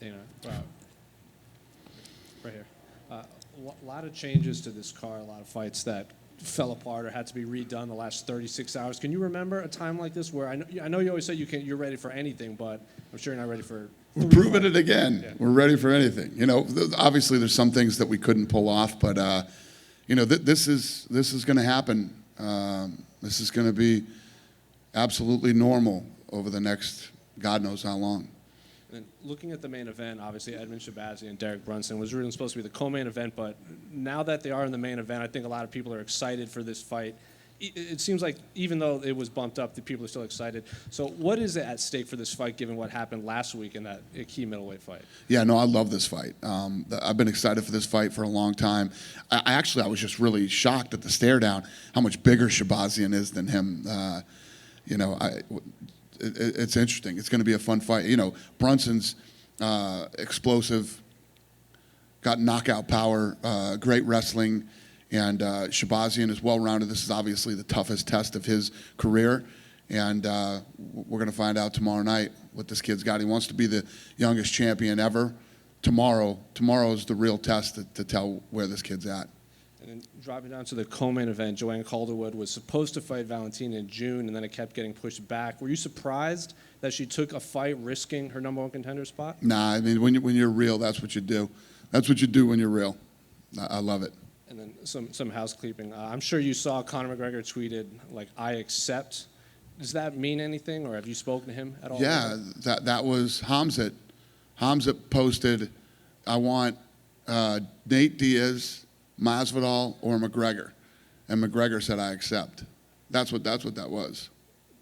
Dana, right here. A lot of changes to this card, a lot of fights that fell apart or had to be redone the last 36 hours. Can you remember a time like this where I know you always say you're ready for anything, but I'm sure you're not ready for. We're proving it again. Yeah. We're ready for anything. You know, obviously there's some things that we couldn't pull off, but you know, this is going to happen. This is going to be absolutely normal over the next God knows how long. And looking at the main event, obviously Edmund Shabazi and Derek Brunson was really supposed to be the co-main event, but now that they are in the main event, I think a lot of people are excited for this fight. It seems like even though it was bumped up, the people are still excited. So what is at stake for this fight, given what happened last week in that key middleweight fight? Yeah, no, I love this fight. I've been excited for this fight for a long time. I was just really shocked at the stare down, how much bigger Shabazian is than him. You know, it's interesting. It's going to be a fun fight. You know, Brunson's explosive, got knockout power, great wrestling, and Shabazian is well-rounded. This is obviously the toughest test of his career, and we're going to find out tomorrow night what this kid's got. He wants to be the youngest champion ever. Tomorrow is the real test to tell where this kid's at. And then dropping down to the co-main event, Joanna Calderwood was supposed to fight Valentina in June, and then it kept getting pushed back. Were you surprised that she took a fight risking her number one contender spot? Nah, I mean, when you're real, that's what you do. That's what you do when you're real. I love it. And then some housekeeping. I'm sure you saw Conor McGregor tweeted, like, I accept. Does that mean anything, or have you spoken to him at all? Yeah, that was Hamzat. Hamzat posted, I want Nate Diaz, Masvidal, or McGregor. And McGregor said, I accept. That's what that was.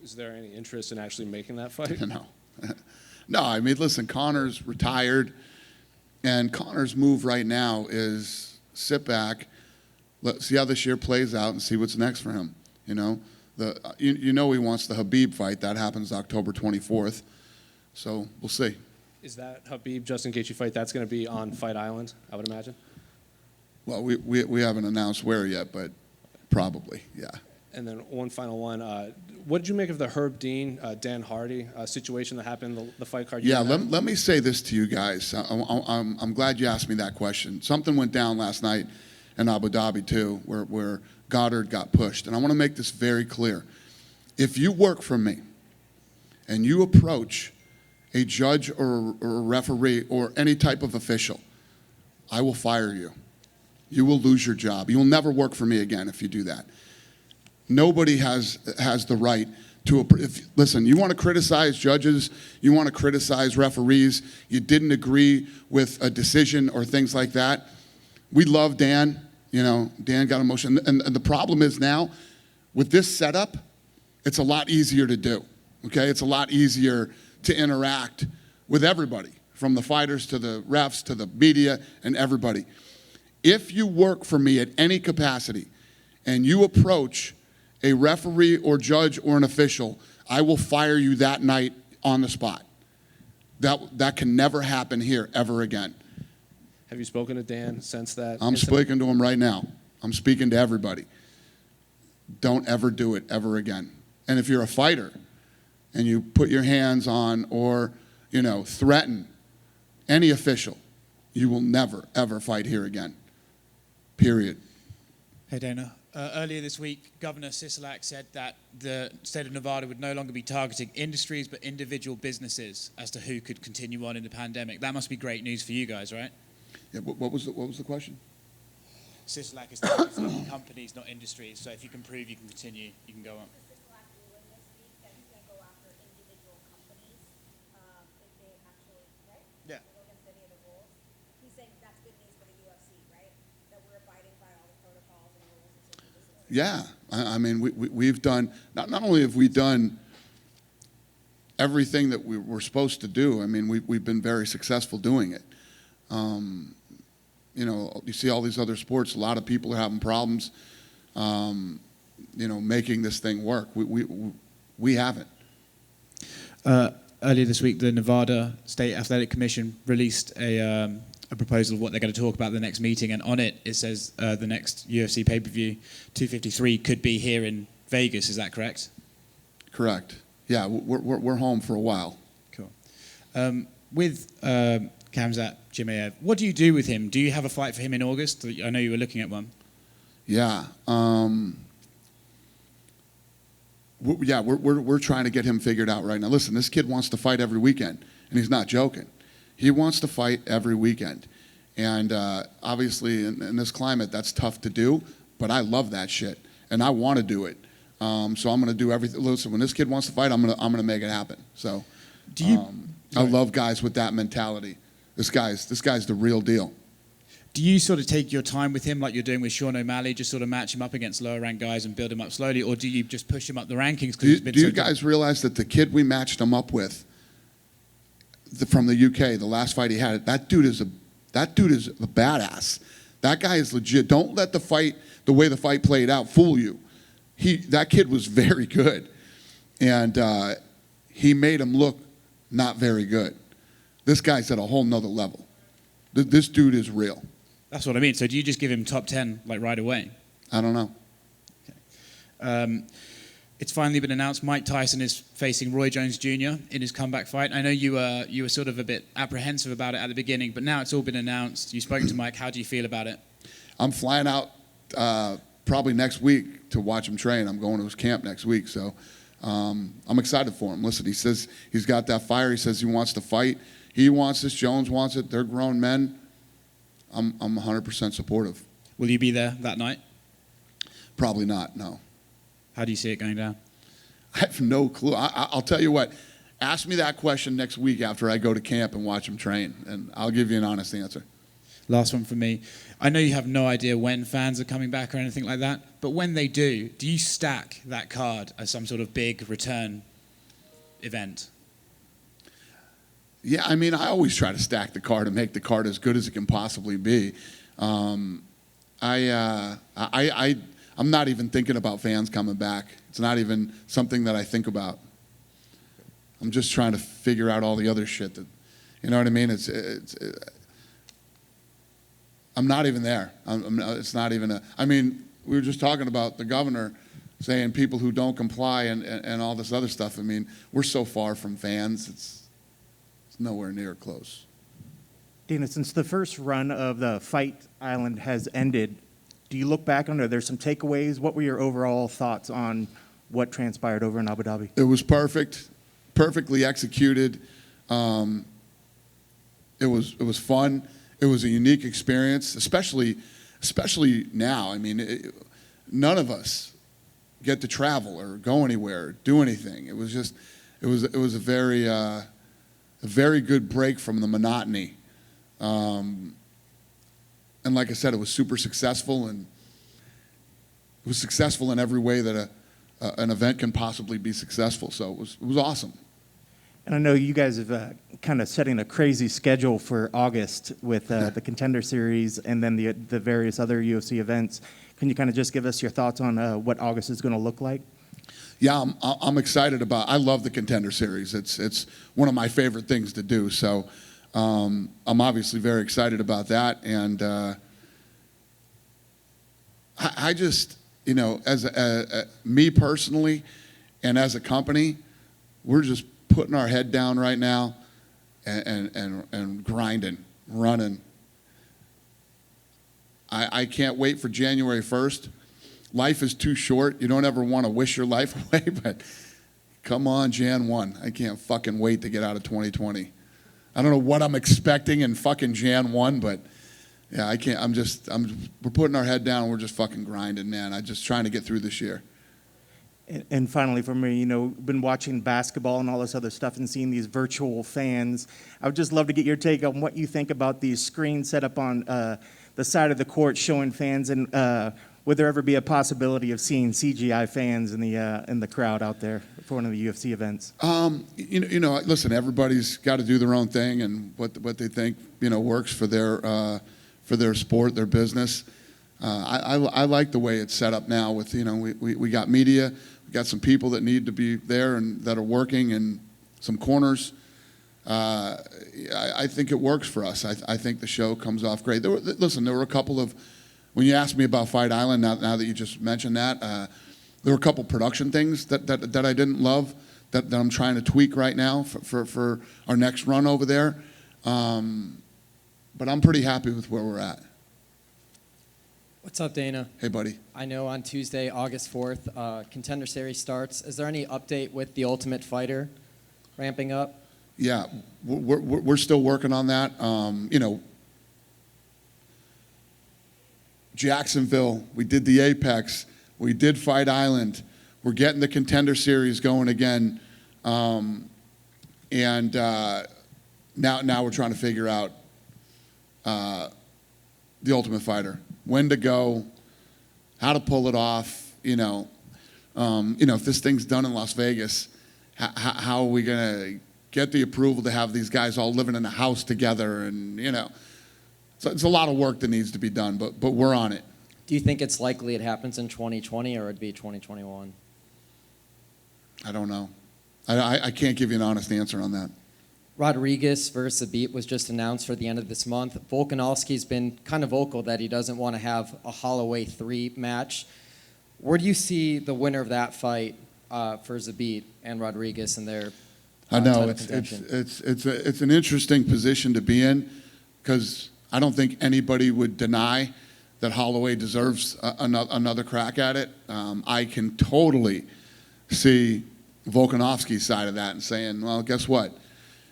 Is there any interest in actually making that fight? No. No, I mean, listen, Conor's retired, and Conor's move right now is sit back, let's see how this year plays out and see what's next for him. You know, you know he wants the Khabib fight. That happens October 24th. So we'll see. Is that Khabib Justin Gaethje fight? That's going to be on Fight Island, I would imagine. Well, we haven't announced where yet, but probably, yeah. And then one final one. What did you make of the Herb Dean, Dan Hardy situation that happened, the fight card? Yeah, let me say this to you guys. I'm glad you asked me that question. Something went down last night in Abu Dhabi, too, where Goddard got pushed. And I want to make this very clear. If you work for me and you approach a judge or a referee or any type of official, I will fire you. You will lose your job. You will never work for me again if you do that. Nobody has the right to, listen, you want to criticize judges, you want to criticize referees, you didn't agree with a decision or things like that. We love Dan, you know, Dan got emotion. And the problem is now, with this setup, it's a lot easier to do, okay? It's a lot easier to interact with everybody, from the fighters to the refs to the media and everybody. If you work for me at any capacity and you approach a referee or judge or an official, I will fire you that night on the spot. That can never happen here ever again. Have you spoken to Dan since that? I'm speaking to him right now. I'm speaking to everybody. Don't ever do it ever again. And if you're a fighter and you put your hands on or, you know, threaten any official, you will never, ever fight here again. Period. Hey, Dana. Earlier this week, Governor Sisolak said that the state of Nevada would no longer be targeting industries but individual businesses as to who could continue on in the pandemic. That must be great news for you guys, right? Yeah. What was the question? Sisolak is targeting companies, not industries. So if you can prove you can continue, you can go on. Yeah. Yeah, I mean, we've done, not only have we done everything that we were supposed to do, I mean, we've been very successful doing it. You know, you see all these other sports, a lot of people are having problems, you know, making this thing work. We haven't. Earlier this week, the Nevada State Athletic Commission released a proposal of what they're going to talk about at the next meeting, and on it says the next UFC pay-per-view 253 could be here in Vegas. Is that correct? Correct. Yeah, we're home for a while. Cool. With Khamzat Chimaev, what do you do with him? Do you have a fight for him in August? I know you were looking at one. Yeah. We're trying to get him figured out right now. Listen, this kid wants to fight every weekend, and he's not joking. He wants to fight every weekend. And obviously, in this climate, that's tough to do, but I love that shit, and I want to do it. So I'm going to do everything. Listen, when this kid wants to fight, I'm gonna make it happen. So Do you? I love guys with that mentality. This guy's the real deal. Do you sort of take your time with him like you're doing with Sean O'Malley, just sort of match him up against lower ranked guys and build him up slowly, or do you just push him up the rankings? Do you guys realize that the kid we matched him up with from the UK, the last fight he had, that dude is a badass. That guy is legit. Don't let the way the fight played out fool you. That kid was very good, and he made him look not very good. This guy's at a whole nother level. This dude is real. That's what I mean. So do you just give him top 10 like right away? I don't know. It's finally been announced Mike Tyson is facing Roy Jones Jr. in his comeback fight. I know you were sort of a bit apprehensive about it at the beginning, but now it's all been announced. You spoke to Mike. How do you feel about it? I'm flying out probably next week to watch him train. I'm going to his camp next week, so I'm excited for him. Listen, he says he's got that fire. He says he wants to fight. He wants this. Jones wants it. They're grown men. I'm 100% supportive. Will you be there that night? Probably not, no. How do you see it going down? I have no clue. I'll tell you what. Ask me that question next week after I go to camp and watch him train, and I'll give you an honest answer. Last one from me. I know you have no idea when fans are coming back or anything like that, but when they do you stack that card as some sort of big return event? Yeah, I mean, I always try to stack the card and make the card as good as it can possibly be. I'm not even thinking about fans coming back. It's not even something that I think about. I'm just trying to figure out all the other shit that, you know what I mean? I'm not even there. It's not even I mean, we were just talking about the governor saying people who don't comply and all this other stuff. I mean, we're so far from fans. It's nowhere near close. Dana, since the first run of the Fight Island has ended, do you look back on it? Are there some takeaways? What were your overall thoughts on what transpired over in Abu Dhabi? It was perfect, perfectly executed. It was fun. It was a unique experience, especially now. I mean, none of us get to travel or go anywhere, or do anything. It was a very good break from the monotony. And like I said, it was super successful, and it was successful in every way that an event can possibly be successful. So it was awesome. And I know you guys have kind of setting a crazy schedule for August with the Contender Series and then the various other UFC events. Can you kind of just give us your thoughts on what August is going to look like? Yeah, I'm excited about. I love the Contender Series. It's one of my favorite things to do. So I'm obviously very excited about that, and I just, you know, as me personally, and as a company, we're just putting our head down right now and grinding, running. I can't wait for January 1st. Life is too short. You don't ever want to wish your life away, but come on, Jan 1. I can't fucking wait to get out of 2020. I don't know what I'm expecting in fucking Jan 1, but yeah, I can't. We're putting our head down and we're just fucking grinding, man. I'm just trying to get through this year. And finally, for me, you know, been watching basketball and all this other stuff and seeing these virtual fans. I would just love to get your take on what you think about these screens set up on the side of the court showing fans, and would there ever be a possibility of seeing CGI fans in the crowd out there for one of the UFC events? You know, listen, everybody's got to do their own thing and what they think, you know, works for their sport, their business. I like the way it's set up now with, you know, we got media, we got some people that need to be there and that are working, and some corners. I think it works for us. I think the show comes off great. There were a couple of, when you asked me about Fight Island, now that you just mentioned that, there were a couple production things that I didn't love that I'm trying to tweak right now for our next run over there. But I'm pretty happy with where we're at. What's up, Dana? Hey, buddy. I know on Tuesday, August 4th, Contender Series starts. Is there any update with The Ultimate Fighter ramping up? Yeah, we're still working on that. You know, Jacksonville, we did the Apex, we did Fight Island. We're getting the Contender Series going again. Now we're trying to figure out the Ultimate Fighter, when to go, how to pull it off. You know, if this thing's done in Las Vegas, how are we gonna get the approval to have these guys all living in a house together? And so it's a lot of work that needs to be done, but we're on it. Do you think it's likely it happens in 2020 or it'd be 2021? I don't know. I can't give you an honest answer on that. Rodriguez versus Zabit was just announced for the end of this month. Volkanovski's been kind of vocal that he doesn't want to have a Holloway 3 match. Where do you see the winner of that fight for Zabit and Rodriguez and their I know title it's contention? it's an interesting position to be in, because I don't think anybody would deny that Holloway deserves another crack at it. I can totally see Volkanovski's side of that and saying, well, guess what?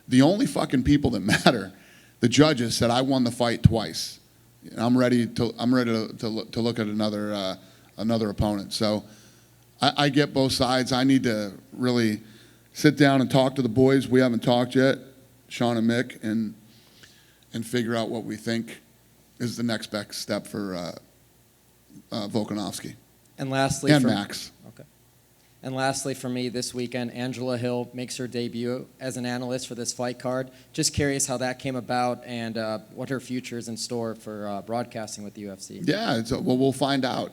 The only fucking people that matter, the judges said I won the fight twice. I'm ready to look at another opponent. So I get both sides. I need to really sit down and talk to the boys. We haven't talked yet, Sean and Mick, and figure out what we think is the next best step for Volkanovski And lastly, and Max. Okay. And lastly, for me, this weekend, Angela Hill makes her debut as an analyst for this fight card. Just curious how that came about and what her future is in store for broadcasting with the UFC. Yeah, well, we'll find out.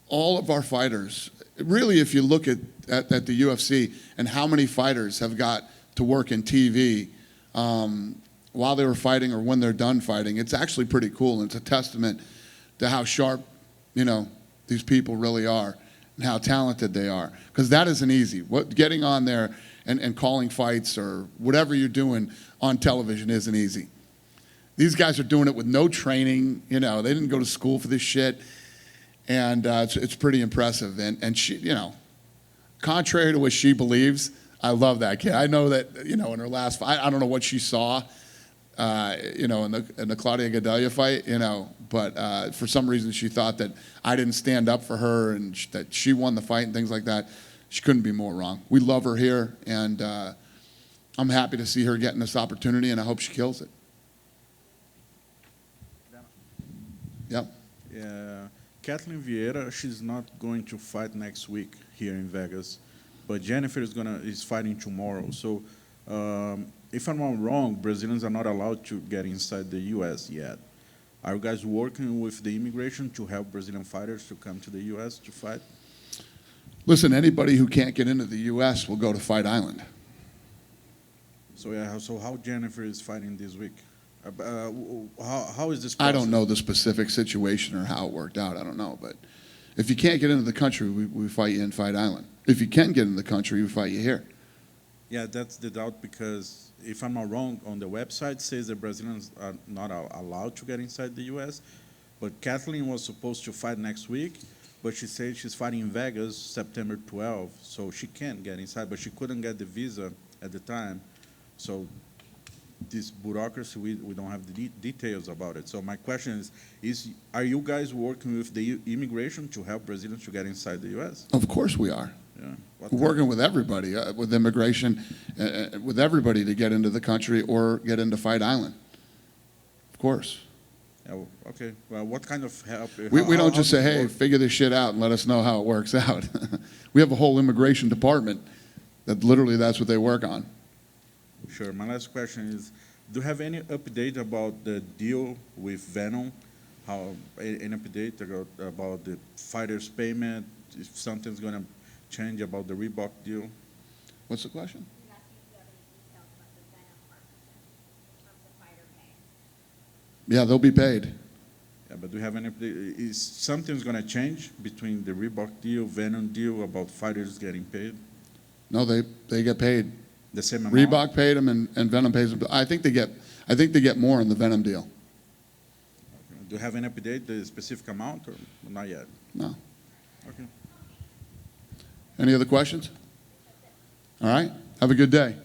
All of our fighters, really, if you look at the UFC and how many fighters have got to work in TV while they were fighting or when they're done fighting, it's actually pretty cool. And it's a testament to how sharp, these people really are and how talented they are. Because that isn't easy. Getting on there and calling fights or whatever you're doing on television isn't easy. These guys are doing it with no training. They didn't go to school for this shit. And it's pretty impressive. And she, contrary to what she believes, I love that kid. I know that, in her last fight, I don't know what she saw, in the Claudia Gadelha fight, but for some reason she thought that I didn't stand up for her and that she won the fight and things like that. She couldn't be more wrong. We love her here, and I'm happy to see her getting this opportunity, and I hope she kills it. Yep. Yeah, Kathleen Vieira, she's not going to fight next week here in Vegas, but Jennifer is fighting tomorrow. So, if I'm not wrong, Brazilians are not allowed to get inside the U.S. yet. Are you guys working with the immigration to help Brazilian fighters to come to the U.S. to fight? Listen, anybody who can't get into the U.S. will go to Fight Island. So yeah, so how Jennifer is fighting this week? How is this process? I don't know the specific situation or how it worked out. I don't know. But if you can't get into the country, we fight you in Fight Island. If you can get into the country, we fight you here. Yeah, that's the doubt, because if I'm not wrong, on the website says that Brazilians are not allowed to get inside the U.S., but Kathleen was supposed to fight next week, but she said she's fighting in Vegas September 12th, so she can't get inside, but she couldn't get the visa at the time. So this bureaucracy, we don't have the details about it. So my question is are you guys working with the immigration to help Brazilians to get inside the U.S.? Of course we are. Yeah. We're working with everybody, with immigration, with everybody to get into the country or get into Fight Island. Of course. Yeah, okay. Well, what kind of help? We don't just say, does it hey, work? figure this shit out and let us know how it works out. We have a whole immigration department that literally that's what they work on. Sure. My last question is, do you have any update about the deal with Venom? Any update about the fighters' payment? If something's going to change about the Reebok deal? What's the question? He's asking if you have any details about the Venom partnership in terms of fighter pay. Yeah, they'll be paid. Yeah, but do you have any update? Is something's going to change between the Reebok deal, Venom deal, about fighters getting paid? No, they get paid. The same amount? Reebok paid them and Venom pays them. I think they get more in the Venom deal. Do you have any update, the specific amount, or not yet? No. Okay. Any other questions? All right. Have a good day.